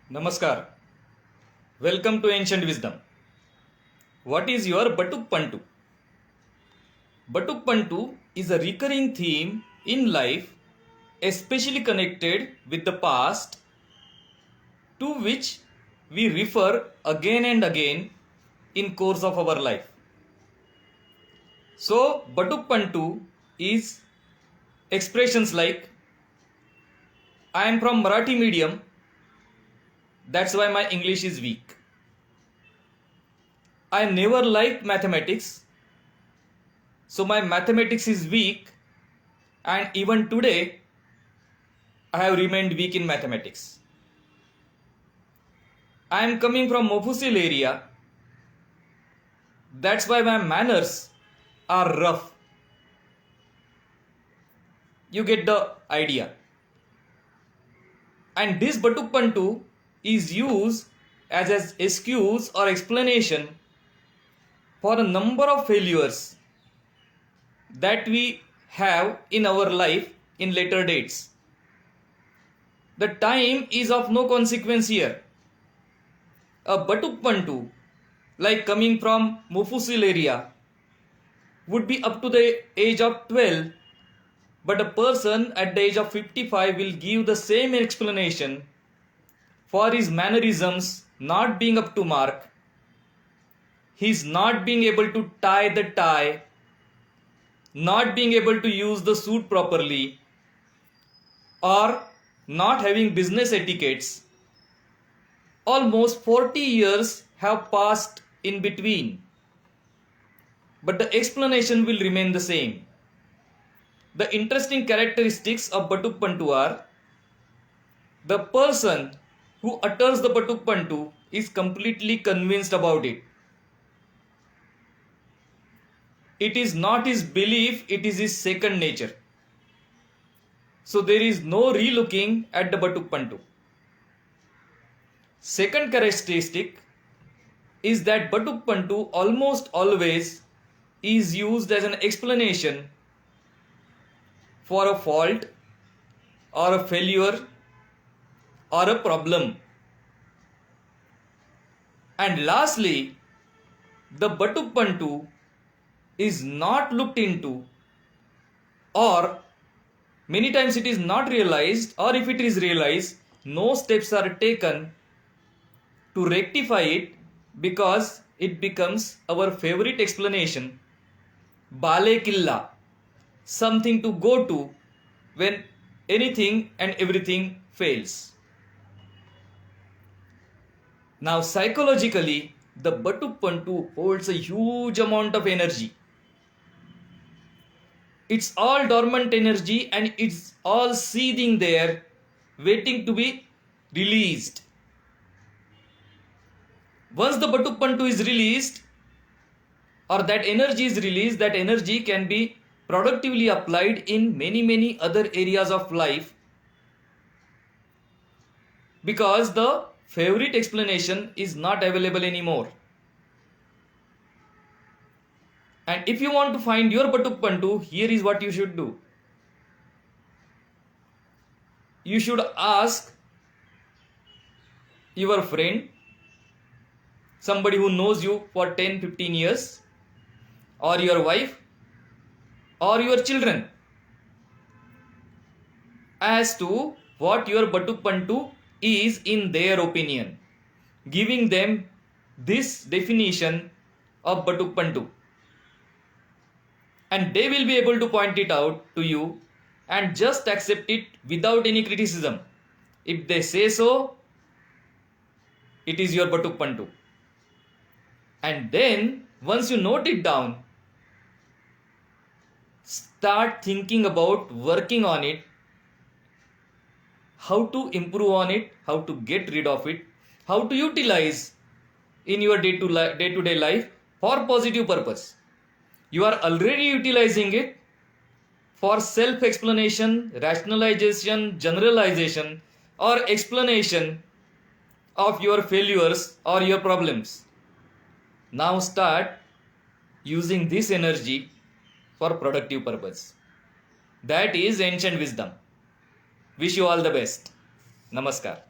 Namaskar. Welcome to Ancient Wisdom. What is your Batuk Pantu? Batuk Pantu is a recurring theme in life, especially connected with the past, to which we refer again and again in course of our life. So, Batuk Pantu is expressions like I am from Marathi medium, that's why my English is weak. I never liked mathematics, so my mathematics is weak, and even today I have remained weak in mathematics. I am coming from Mofusil area, that's why my manners are rough. You get the idea. And this Batuk Pantu is used as an excuse or explanation for a number of failures that we have in our life in later dates. The time is of no consequence here. A Batuk Pantu, like coming from Mufusil area, would be up to the age of 12, but a person at the age of 55 will give the same explanation for his mannerisms not being up to mark, his not being able to tie the tie, not being able to use the suit properly, or not having business etiquettes. Almost 40 years have passed in between, but the explanation will remain the same. The interesting characteristics of Batuk Pantu are: the person who utters the Batuk Pantu is completely convinced about it. It is not his belief, it is his second nature. So there is no relooking at the Batuk Pantu. Second characteristic is that Batuk Pantu almost always is used as an explanation for a fault or a failure or a problem. And lastly, the Batuk Pantu is not looked into, or many times it is not realized, or if it is realized, no steps are taken to rectify it, because it becomes our favorite explanation, Bale Killa, something to go to when anything and everything fails. Now psychologically, the Batuk Pantu holds a huge amount of energy. It's all dormant energy and it's all seething there, waiting to be released. Once the Batuk Pantu is released, or that energy is released, that energy can be productively applied in many other areas of life, because the favorite explanation is not available anymore. And if you want to find your Batuk Pantu, here is what you should do. You should ask your friend, somebody who knows you for 10-15 years, or your wife, or your children, as to what your Batuk Pantu is in their opinion, giving them this definition of Batuk Pantu, and they will be able to point it out to you and just accept it without any criticism. If they say so, it is your Batuk Pantu. And then once you note it down, start thinking about working on it, how to improve on it, how to get rid of it, how to utilize in your day-to-day life for positive purpose. You are already utilizing it for self-explanation, rationalization, generalization, or explanation of your failures or your problems. Now start using this energy for productive purpose. That is ancient wisdom. Wish you all the best. Namaskar.